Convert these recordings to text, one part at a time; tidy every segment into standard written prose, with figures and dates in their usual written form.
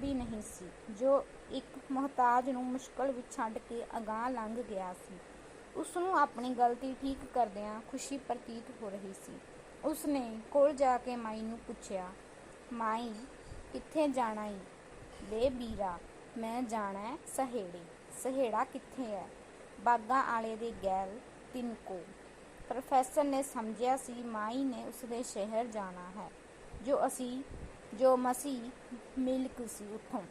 ਵੀ ਨਹੀਂ ਸੀ, ਜੋ ਇੱਕ ਮੁਹਤਾਜ ਨੂੰ ਮੁਸ਼ਕਲ ਵਿੱਚ ਛੱਡ ਕੇ ਅਗਾਂਹ ਲੰਘ ਗਿਆ ਸੀ। ਉਸਨੂੰ ਆਪਣੀ ਗਲਤੀ ਠੀਕ ਕਰਦਿਆਂ ਖੁਸ਼ੀ ਪ੍ਰਤੀਤ ਹੋ ਰਹੀ ਸੀ। ਉਸਨੇ ਕੋਲ ਜਾ ਕੇ ਮਾਈ ਨੂੰ ਪੁੱਛਿਆ, ਮਾਈ, ਕਿੱਥੇ ਜਾਣਾ ਈ? ਵੇ ਵੀਰਾ, ਮੈਂ ਜਾਣਾ ਸਹੇੜੇ। ਸਹੇੜਾ ਕਿੱਥੇ ਹੈ? ਬਾਗਾਂ ਆਲੇ ਦੇ ਗੈਲ ਤਿਨਕੋ। ਪ੍ਰੋਫੈਸਰ ਨੇ ਸਮਝਿਆ ਸੀ ਮਾਈ ਨੇ ਉਸਦੇ ਸ਼ਹਿਰ ਜਾਣਾ ਹੈ, ਜੋ ਮਸੀਂ ਮਿਲਕ ਸੀ ਉੱਥੋਂ।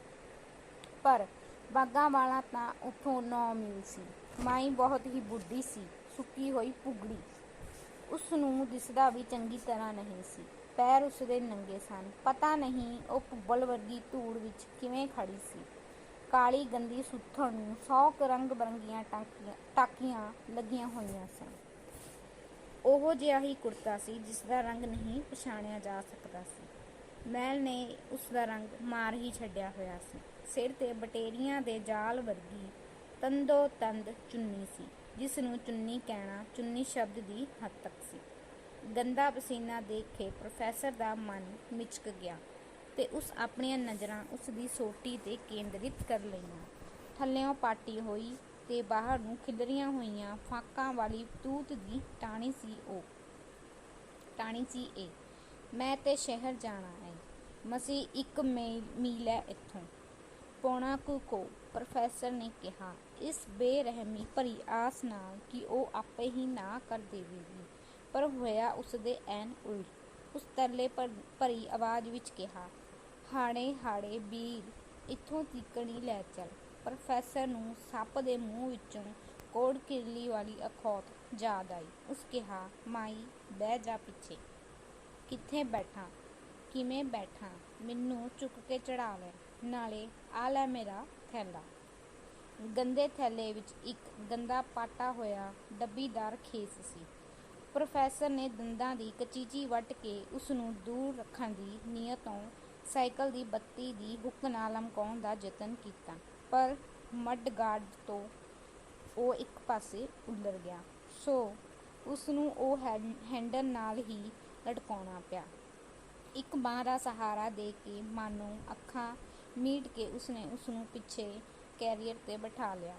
ਪਰ ਬਾਗਾਂ ਵਾਲਾ ਤਾਂ ਉੱਥੋਂ 9 ਮੀਲ ਸੀ। ਮਾਈ ਬਹੁਤ ਹੀ ਬੁੱਢੀ ਸੀ, ਸੁੱਕੀ ਹੋਈ ਪੁਗੜੀ। ਉਸਨੂੰ ਦਿਸਦਾ ਵੀ ਚੰਗੀ ਤਰ੍ਹਾਂ ਨਹੀਂ ਸੀ। ਪੈਰ ਉਸਦੇ ਨੰਗੇ ਸਨ। ਪਤਾ ਨਹੀਂ ਉਹ ਭੁੱਬਲ ਵਰਗੀ ਧੂੜ ਵਿੱਚ ਕਿਵੇਂ ਖੜੀ ਸੀ। ਕਾਲੀ ਗੰਦੀ ਸੁੱਥਣ ਨੂੰ 100 ਰੰਗ ਬਰੰਗੀਆਂ ਟਾਕੀਆਂ ਲੱਗੀਆਂ ਹੋਈਆਂ ਸਨ। ਉਹੋ ਜਿਹਾ ਹੀ ਕੁੜਤਾ ਸੀ ਜਿਸਦਾ ਰੰਗ ਨਹੀਂ ਪਛਾਣਿਆ ਜਾ ਸਕਦਾ ਸੀ। ਮੈਲ ਨੇ ਉਸਦਾ ਰੰਗ ਮਾਰ ਹੀ ਛੱਡਿਆ ਹੋਇਆ ਸੀ। ਸਿਰ 'ਤੇ ਬਟੇਰੀਆਂ ਦੇ ਜਾਲ ਵਰਗੀ ਤੰਦੋ ਤੰਦ ਚੁੰਨੀ ਸੀ, ਜਿਸ ਨੂੰ ਚੁੰਨੀ ਕਹਿਣਾ ਚੁੰਨੀ ਸ਼ਬਦ ਦੀ ਹੱਦ ਤੱਕ ਸੀ। ਗੰਦਾ ਪਸੀਨਾ ਦੇਖ ਕੇ ਪ੍ਰੋਫੈਸਰ ਦਾ ਮਨ ਮਿਚਕ ਗਿਆ ਤੇ ਉਸ ਆਪਣੀਆਂ ਨਜ਼ਰਾਂ ਉਸਦੀ ਸੋਟੀ 'ਤੇ ਕੇਂਦਰਿਤ ਕਰ ਲਈਆਂ। ਥੱਲਿਓਂ ਪਾਟੀ ਹੋਈ ਤੇ ਬਾਹਰ ਨੂੰ ਖਿਲਰੀਆਂ ਹੋਈਆਂ ਫਾਕਾਂ ਵਾਲੀ ਤੂਤ ਦੀ ਟਾਹਣੀ ਸੀ ਇਹ। ਮੈਂ ਤੇ ਸ਼ਹਿਰ ਜਾਣਾ ਏ। ਮਸੀਂ 1 ਮੀਲ ਹੈ ਇੱਥੋਂ। ਪੌਣਾ ਕੁ ਕੋ, ਪ੍ਰੋਫੈਸਰ ਨੇ ਕਿਹਾ, ਇਸ ਬੇਰਹਿਮੀ ਭਰੀ ਆਸ ਨਾਲ ਕਿ ਉਹ ਆਪੇ ਹੀ ਨਾ ਕਰ ਦੇਵੇਗੀ। ਪਰ ਹੋਇਆ ਉਸਦੇ ਐਨ ਉਲਟ। ਉਸ ਤਰਲੇ ਭਰੀ ਆਵਾਜ਼ ਵਿੱਚ ਕਿਹਾ, ਹਾੜੇ ਹਾੜੇ ਵੀਰ, ਇੱਥੋਂ ਤੀਕਣ ਹੀ ਲੈ ਚੱਲ। ਪ੍ਰੋਫੈਸਰ ਨੂੰ ਸੱਪ ਦੇ ਮੂੰਹ ਵਿੱਚੋਂ ਕੋੜ ਕਿਰਲੀ ਵਾਲੀ ਅਖੌਤ ਯਾਦ ਆਈ। ਉਸ ਕਿਹਾ, ਮਾਈ, ਬਹਿ ਜਾ ਪਿੱਛੇ। ਕਿੱਥੇ ਬੈਠਾਂ? ਕਿਵੇਂ ਬੈਠਾਂ? ਮੈਨੂੰ ਚੁੱਕ ਕੇ ਚੜ੍ਹਾ ਲੈ। ਨਾਲੇ ਆ ਲੈ ਮੇਰਾ ਥੈਲਾ। ਗੰਦੇ ਥੈਲੇ ਵਿੱਚ ਇੱਕ ਗੰਦਾ ਪਾਟਾ ਹੋਇਆ ਡੱਬੀਦਾਰ ਖੇਸ ਸੀ। ਪ੍ਰੋਫੈਸਰ ਨੇ ਦੰਦਾਂ ਦੀ ਕਚੀਚੀ ਵੱਟ ਕੇ ਉਸਨੂੰ ਦੂਰ ਰੱਖਣ ਦੀ ਨੀਅਤੋਂ ਸਾਈਕਲ ਦੀ ਬੱਤੀ ਦੀ ਹੁੱਕ ਨਾਲ ਲਮਕਾਉਣ ਦਾ ਯਤਨ ਕੀਤਾ, ਪਰ ਮੱਡਗਾਰਡ ਤੋਂ ਉਹ ਇੱਕ ਪਾਸੇ ਉਲਰ ਗਿਆ, ਸੋ ਉਸਨੂੰ ਉਹ ਹੈਂਡਲ ਨਾਲ ਹੀ ਲਟਕਾਉਣਾ ਪਿਆ। ਇੱਕ ਬਾਂਹ ਦਾ ਸਹਾਰਾ ਦੇ ਕੇ ਮਾਨੋ ਅੱਖਾਂ ਮੀਟ ਕੇ ਉਸਨੇ ਉਸਨੂੰ ਪਿੱਛੇ ਕੈਰੀਅਰ 'ਤੇ ਬਿਠਾ ਲਿਆ।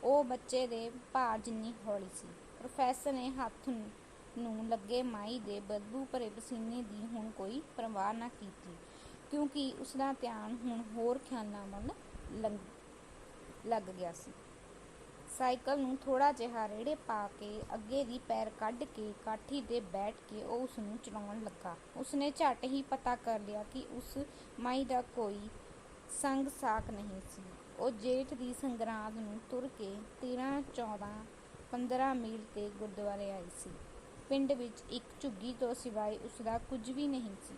ਉਹ ਬੱਚੇ ਦੇ ਭਾਰ ਜਿੰਨੀ ਹੌਲੀ ਸੀ। ਪ੍ਰੋਫੈਸਰ ਨੇ ਹੱਥ ਨੂੰ ਲੱਗੇ ਮਾਈ ਦੇ ਬਦਬੂ ਭਰੇ ਪਸੀਨੇ ਦੀ ਹੁਣ ਕੋਈ ਪਰਵਾਹ ਨਾ ਕੀਤੀ, ਕਿਉਂਕਿ ਉਸਦਾ ਧਿਆਨ ਹੁਣ ਹੋਰ ਖਿਆਲਾਂ ਵੱਲ ਲੱਗ ਗਿਆ ਸੀ। ਸਾਈਕਲ ਨੂੰ ਥੋੜ੍ਹਾ ਜਿਹਾ ਰੇੜੇ ਪਾ ਕੇ ਅੱਗੇ ਦੀ ਪੈਰ ਕੱਢ ਕੇ ਕਾਠੀ 'ਤੇ ਬੈਠ ਕੇ ਉਹ ਉਸਨੂੰ ਚਲਾਉਣ ਲੱਗਾ। ਉਸਨੇ ਝੱਟ ਹੀ ਪਤਾ ਕਰ ਲਿਆ ਕਿ ਉਸ ਮਾਈ ਦਾ ਕੋਈ ਸੰਗ ਸਾਕ ਨਹੀਂ ਸੀ। ਉਹ ਜੇਠ ਦੀ ਸੰਗਰਾਂਦ ਨੂੰ ਤੁਰ ਕੇ 13, 14, 15 ਮੀਲ 'ਤੇ ਗੁਰਦੁਆਰੇ ਆਈ ਸੀ। ਪਿੰਡ ਵਿੱਚ ਇੱਕ ਝੁੱਗੀ ਤੋਂ ਸਿਵਾਏ ਉਸਦਾ ਕੁਝ ਵੀ ਨਹੀਂ ਸੀ।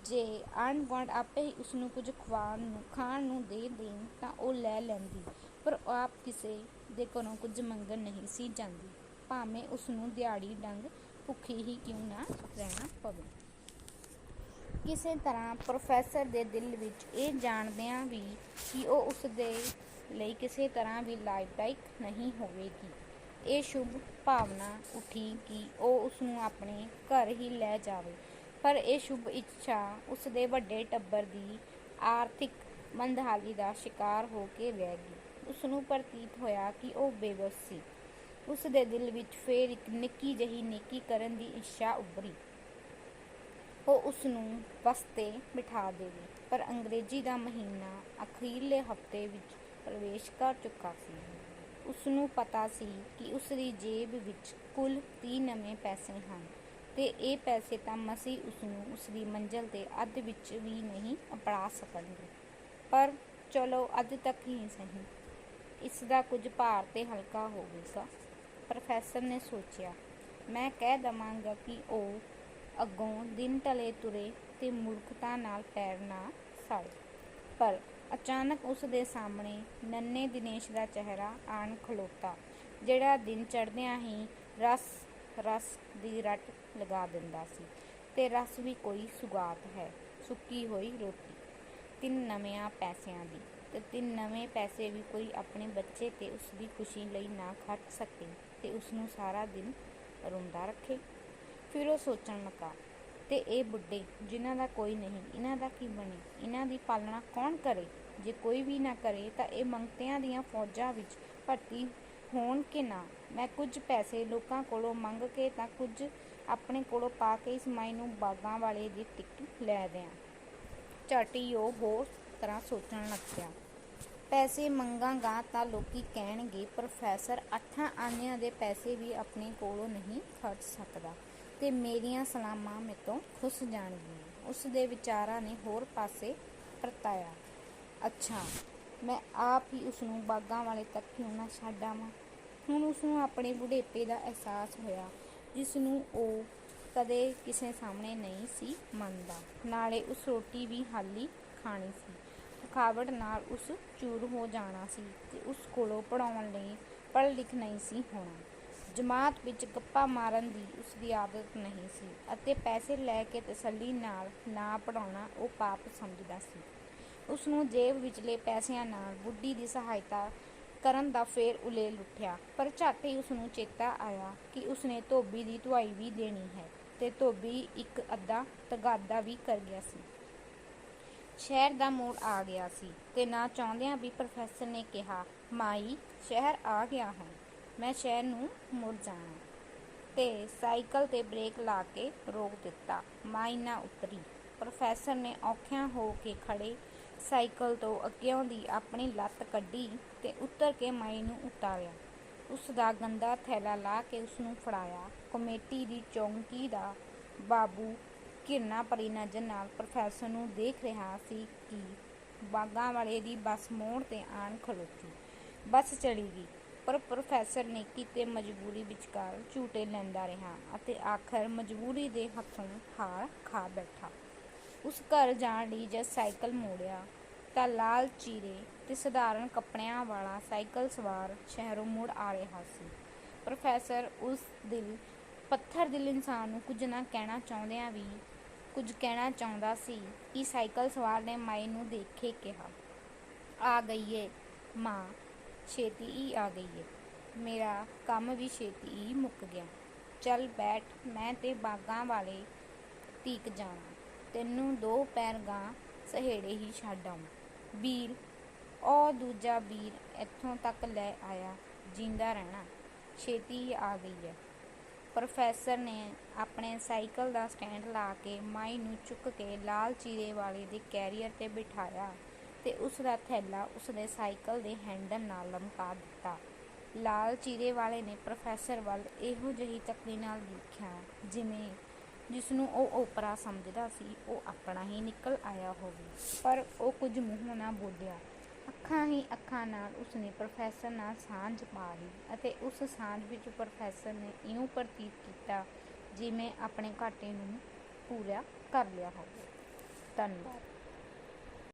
ਜੇ ਆਂਢ ਗੁਆਂਢ ਆਪੇ ਹੀ ਉਸਨੂੰ ਕੁਝ ਖਾਣ ਨੂੰ ਦੇ ਦੇਣ ਤਾਂ ਉਹ ਲੈ ਲੈਂਦੀ, ਪਰ ਆਪ ਕਿਸੇ ਦੇ ਘਰੋਂ ਕੁਝ ਮੰਗਣ ਨਹੀਂ ਸੀ ਜਾਂਦੀ, ਭਾਵੇਂ ਉਸਨੂੰ ਦਿਹਾੜੀ ਡੰਗ ਭੁੱਖੀ ਹੀ ਕਿਉਂ ਨਾ ਰਹਿਣਾ ਪਵੇ। ਕਿਸੇ ਤਰ੍ਹਾਂ ਪ੍ਰੋਫੈਸਰ ਦੇ ਦਿਲ ਵਿੱਚ ਇਹ ਜਾਣਦਿਆਂ ਵੀ ਕਿ ਉਹ ਉਸਦੇ ਲਈ ਕਿਸੇ ਤਰ੍ਹਾਂ ਵੀ ਲਾਭਦਾਇਕ ਨਹੀਂ ਹੋਵੇਗੀ, ਇਹ ਸ਼ੁਭ ਭਾਵਨਾ ਉੱਠੀ ਕਿ ਉਹ ਉਸਨੂੰ ਆਪਣੇ ਘਰ ਹੀ ਲੈ ਜਾਵੇ। ਪਰ ਇਹ ਸ਼ੁਭ ਇੱਛਾ ਉਸਦੇ ਵੱਡੇ ਟੱਬਰ ਦੀ ਆਰਥਿਕ ਮੰਦਹਾਲੀ ਦਾ ਸ਼ਿਕਾਰ ਹੋ ਕੇ ਰਹਿ ਗਈ। ਉਸਨੂੰ ਪ੍ਰਤੀਤ ਹੋਇਆ ਕਿ ਉਹ ਬੇਵੱਸ ਸੀ। ਉਸਦੇ ਦਿਲ ਵਿੱਚ ਫੇਰ ਇੱਕ ਨਿੱਕੀ ਜਿਹੀ ਨੇਕੀ ਕਰਨ ਦੀ ਇੱਛਾ ਉੱਭਰੀ। ਉਹ ਉਸਨੂੰ ਬੱਸ 'ਤੇ ਬਿਠਾ ਦੇਵੇ। ਪਰ ਅੰਗਰੇਜ਼ੀ ਦਾ ਮਹੀਨਾ ਅਖੀਰਲੇ ਹਫ਼ਤੇ ਵਿੱਚ ਪ੍ਰਵੇਸ਼ ਕਰ ਚੁੱਕਾ ਸੀ। ਉਸਨੂੰ ਪਤਾ ਸੀ ਕਿ ਉਸਦੀ ਜੇਬ ਵਿੱਚ ਕੁੱਲ 30 ਨਵੇਂ ਪੈਸੇ ਹਨ ਤੇ ਇਹ ਪੈਸੇ ਤਾਂ ਮਸੀਂ ਉਸਨੂੰ ਉਸਦੀ ਮੰਜ਼ਿਲ 'ਤੇ ਅੱਧ ਵਿੱਚ ਵੀ ਨਹੀਂ ਅਪੜਾ ਸਕਣਗੇ। ਪਰ ਚਲੋ ਅੱਧ ਤੱਕ ਹੀ ਸਹੀ, ਇਸਦਾ ਕੁਝ ਭਾਰ ਤੇ ਹਲਕਾ ਹੋਵੇਗਾ। ਪ੍ਰੋਫੈਸਰ ਨੇ ਸੋਚਿਆ, ਮੈਂ ਕਹਿ ਦੇਵਾਂਗਾ ਕਿ ਉਹ ਅੱਗੋਂ ਦਿਨ ਢਲੇ ਤੁਰੇ ਤੇ ਮੂਰਖਤਾ ਨਾਲ ਪੈਰ ਨਾ ਸਾੜੇ। ਪਰ ਅਚਾਨਕ ਉਸਦੇ ਸਾਹਮਣੇ ਨੰਨ੍ਹੇ ਦਿਨੇਸ਼ ਦਾ ਚਿਹਰਾ ਆਣ ਖਲੋਤਾ, ਜਿਹੜਾ ਦਿਨ ਚੜ੍ਹਦਿਆਂ ਹੀ ਰਸ ਦੀ ਰੱਟ ਲਗਾ ਦਿੰਦਾ ਸੀ। ਤੇ ਰਸ ਵੀ ਕੋਈ ਸੁਗਾਤ ਹੈ, ਸੁੱਕੀ ਹੋਈ ਰੋਟੀ, 3 ਨਵਿਆਂ ਪੈਸਿਆਂ ਦੀ। ਤੇ 3 ਨਵੇਂ ਪੈਸੇ ਵੀ ਕੋਈ ਆਪਣੇ ਬੱਚੇ ਤੇ ਉਸਦੀ ਖੁਸ਼ੀ ਲਈ ਨਾ ਖਰਚ ਸਕੇ ਤੇ ਉਸਨੂੰ ਸਾਰਾ ਦਿਨ ਰੋਂਦਾ ਰੱਖੇ। ਫਿਰ ਉਹ ਸੋਚਣ ਲੱਗਾ, ਤੇ ਇਹ ਬੁੱਢੇ ਜਿਨ੍ਹਾਂ ਦਾ ਕੋਈ ਨਹੀਂ, ਇਹਨਾਂ ਦਾ ਕੀ ਬਣੇ? ਇਹਨਾਂ ਦੀ ਪਾਲਣਾ ਕੌਣ ਕਰੇ? ਜੇ ਕੋਈ ਵੀ ਨਾ ਕਰੇ ਤਾਂ ਇਹ ਮੰਗਤਿਆਂ ਦੀਆਂ ਫੌਜਾਂ ਵਿੱਚ ਭਰਤੀ ਹੋਣ ਕਿ ਨਾ? ਮੈਂ ਕੁਝ ਪੈਸੇ ਲੋਕਾਂ ਕੋਲੋਂ ਮੰਗ ਕੇ ਤਾਂ ਕੁਝ ਆਪਣੇ ਕੋਲੋਂ ਪਾ ਕੇ ਇਸ ਮਾਈ ਨੂੰ ਬਾਗਾਂ ਵਾਲੇ ਦੀ ਟਿਕਟ ਲੈ ਦਿਆਂ। ਝੱਟ ਹੀ ਉਹ ਹੋਰ ਤਰ੍ਹਾਂ ਸੋਚਣ ਲੱਗ ਪਿਆ। ਪੈਸੇ ਮੰਗਾਂਗਾ ਤਾਂ ਲੋਕੀ ਕਹਿਣਗੇ ਪ੍ਰੋਫੈਸਰ 8 ਆਨਿਆਂ ਦੇ ਪੈਸੇ ਵੀ ਆਪਣੇ ਕੋਲੋਂ ਨਹੀਂ ਖਰਚ ਸਕਦਾ ਤੇ ਮੇਰੀਆਂ ਸਲਾਮਾਂ ਮੈਥੋਂ ਖੁੱਸ ਜਾਣਗੀਆਂ। ਉਸ ਦੇ ਵਿਚਾਰਾਂ ਨੇ ਹੋਰ ਪਾਸੇ ਪਰਤਾਇਆ। ਅੱਛਾ, ਮੈਂ ਆਪ ਹੀ ਉਸਨੂੰ ਬਾਗਾਂ ਵਾਲੇ ਤੱਕ ਕਿਉਂ ਨਾ ਛੱਡ ਆਵਾਂ। ਹੁਣ ਉਸਨੂੰ ਆਪਣੇ ਬੁਢੇਪੇ ਦਾ ਅਹਿਸਾਸ ਹੋਇਆ, ਜਿਸ ਨੂੰ ਉਹ ਕਦੇ ਕਿਸੇ ਸਾਹਮਣੇ ਨਹੀਂ ਸੀ ਮੰਨਦਾ। ਨਾਲੇ ਉਸ ਰੋਟੀ ਵੀ ਹਾਲੀ ਖਾਣੀ ਸੀ। ਥਕਾਵਟ ਨਾਲ ਉਸ ਚੂਰ ਹੋ ਜਾਣਾ ਸੀ ਤੇ ਉਸ ਕੋਲੋਂ ਪੜ੍ਹਾਉਣ ਲਈ ਪੜ੍ਹ ਲਿਖ ਨਹੀਂ ਸੀ ਹੋਣਾ। ਜਮਾਤ ਵਿੱਚ ਗੱਪਾਂ ਮਾਰਨ ਦੀ ਉਸਦੀ ਆਦਤ ਨਹੀਂ ਸੀ ਅਤੇ ਪੈਸੇ ਲੈ ਕੇ ਤਸੱਲੀ ਨਾਲ ਨਾ ਪੜ੍ਹਾਉਣਾ ਉਹ ਪਾਪ ਸਮਝਦਾ ਸੀ। ਉਸਨੂੰ ਜੇਬ ਵਿਚਲੇ ਪੈਸਿਆਂ ਨਾਲ ਬੁੱਢੀ ਦੀ ਸਹਾਇਤਾ ਕਰਨ ਦਾ ਫੇਰ ਉਲੇਲ ਉੱਠਿਆ, ਪਰ ਝੱਟ ਹੀ ਉਸਨੂੰ ਚੇਤਾ ਆਇਆ ਕਿ ਉਸਨੇ ਧੋਬੀ ਦੀ ਧੁਆਈ ਵੀ ਦੇਣੀ ਹੈ ਤੇ ਧੋਬੀ ਇੱਕ ਅੱਧਾ ਤਗਾਦਾ ਵੀ ਕਰ ਗਿਆ ਸੀ। ਸ਼ਹਿਰ ਦਾ ਮੋੜ ਆ ਗਿਆ ਸੀ ਤੇ ਨਾ ਚਾਹੁੰਦਿਆਂ ਵੀ ਪ੍ਰੋਫੈਸਰ ਨੇ ਕਿਹਾ, ਮਾਈ ਸ਼ਹਿਰ ਆ ਗਿਆ ਹਾਂ, ਮੈਂ ਸ਼ਹਿਰ ਨੂੰ ਮੁੜ ਜਾਣਾ। ਤੇ ਸਾਈਕਲ ਤੇ ਬ੍ਰੇਕ ਲਾ ਕੇ ਰੋਕ ਦਿੱਤਾ। ਮਾਈ ਨਾ ਉਤਰੀ। ਪ੍ਰੋਫੈਸਰ ਨੇ ਔਖਿਆਂ ਹੋ ਕੇ ਖੜੇ ਸਾਈਕਲ ਤੋਂ ਅੱਗਿਓਂ ਦੀ ਆਪਣੀ ਲੱਤ ਕੱਢੀ ਤੇ ਉਤਰ ਕੇ ਮਾਈ ਨੂੰ ਉਤਾਰਿਆ। ਉਸ ਦਾ ਗੰਦਾ ਥੈਲਾ ਲਾ ਕੇ ਉਸਨੂੰ ਫੜਾਇਆ। ਕਮੇਟੀ ਦੀ ਚੌਂਕੀ ਦਾ ਬਾਬੂ ਘਿਰਨਾ ਭਰੀ ਨਜ਼ਰ ਨਾਲ ਪ੍ਰੋਫੈਸਰ ਨੂੰ ਦੇਖ ਰਿਹਾ ਸੀ ਕਿ ਬਾਗਾਂ ਵਾਲੇ ਦੀ ਬੱਸ ਮੋੜ ਤੇ ਆਣ ਖਲੋਤੀ। ਬੱਸ ਚਲੀ ਗਈ, ਪਰ ਪ੍ਰੋਫੈਸਰ ਨੇ ਕਿਤੇ ਮਜਬੂਰੀ ਵਿਚਕਾਰ ਝੂਟੇ ਲੈਂਦਾ ਰਿਹਾ ਅਤੇ ਆਖਰ ਮਜਬੂਰੀ ਦੇ ਹੱਥੋਂ ਹਾਰ ਖਾ ਬੈਠਾ। ਉਸ ਘਰ ਜਾਣ ਲਈ ਜਦ ਸਾਈਕਲ ਮੋੜਿਆ ਤਾਂ ਲਾਲ ਚੀਰੇ ਤੇ ਸਧਾਰਨ ਕੱਪੜਿਆਂ ਵਾਲਾ ਸਾਈਕਲ ਸਵਾਰ ਸ਼ਹਿਰੋਂ ਮੁੜ ਆ ਰਿਹਾ ਸੀ। ਪ੍ਰੋਫੈਸਰ ਉਸ ਪੱਥਰ ਦਿਲ ਇਨਸਾਨ ਨੂੰ ਕੁਝ ਨਾ ਕਹਿਣਾ ਚਾਹੁੰਦਿਆਂ ਵੀ ਕੁਝ ਕਹਿਣਾ ਚਾਹੁੰਦਾ ਸੀ ਕਿ ਸਾਈਕਲ ਸਵਾਰ ਨੇ ਮਾਈ ਨੂੰ ਦੇਖੇ ਕਿਹਾ, ਆ ਗਈ ਏ ਮਾਂ, ਛੇਤੀ ਹੀ ਆ ਗਈ ਏ। ਮੇਰਾ ਕੰਮ ਵੀ ਛੇਤੀ ਹੀ ਮੁੱਕ ਗਿਆ। ਚੱਲ ਬੈਠ, ਮੈਂ ਤੇ ਬਾਗਾਂ ਵਾਲੇ ਧੀਕ ਜਾਣਾ। ਤੈਨੂੰ 2 ਪੈਰ ਗਾਂ ਸਹੇੜੇ ਹੀ ਛੱਡ ਆਊਂ। ਵੀਰ, ਉਹ ਦੂਜਾ ਵੀਰ ਇੱਥੋਂ ਤੱਕ ਲੈ ਆਇਆ, ਜਿੰਦਾ ਰਹਿਣਾ। ਛੇਤੀ ਹੀ ਆ ਗਈ ਹੈ। ਪ੍ਰੋਫੈਸਰ ਨੇ ਆਪਣੇ ਸਾਈਕਲ ਦਾ ਸਟੈਂਡ ਲਾ ਕੇ ਮਾਈ ਨੂੰ ਚੁੱਕ ਕੇ ਲਾਲ ਚੀਰੇ ਵਾਲੇ ਦੇ ਕੈਰੀਅਰ ਤੇ ਬਿਠਾਇਆ ਤੇ ਉਸ ਦਾ ਥੈਲਾ ਉਸਦੇ ਸਾਈਕਲ ਦੇ ਹੈਂਡਲ ਨਾਲ ਲਮਕਾ ਦਿੱਤਾ। ਲਾਲ ਚੀਰੇ ਵਾਲੇ ਨੇ ਪ੍ਰੋਫੈਸਰ ਵੱਲ ਇਹੋ ਜਿਹੀ ਤੱਕਣੀ ਨਾਲ ਦੇਖਿਆ ਜਿਵੇਂ ਜਿਸਨੂੰ ਉਹ ਓਪਰਾ ਸਮਝਦਾ ਸੀ ਉਹ ਆਪਣਾ ਹੀ ਨਿਕਲ ਆਇਆ ਹੋਵੇ, ਪਰ ਉਹ ਕੁਝ ਮੂੰਹੋਂ ਨਾ ਬੋਲਿਆ। ਅੱਖਾਂ ਹੀ ਅੱਖਾਂ ਨਾਲ ਉਸਨੇ ਪ੍ਰੋਫੈਸਰ ਨਾਲ ਸਾਂਝ ਪਾ ਲਈ ਅਤੇ ਉਸ ਸਾਂਝ ਵਿੱਚ ਪ੍ਰੋਫੈਸਰ ਨੇ ਇਉਂ ਪ੍ਰਤੀਤ ਕੀਤਾ ਜਿਵੇਂ ਆਪਣੇ ਘਾਟੇ ਨੂੰ ਪੂਰਾ ਕਰ ਲਿਆ ਹੋਵੇ। ਧੰਨਵਾਦ।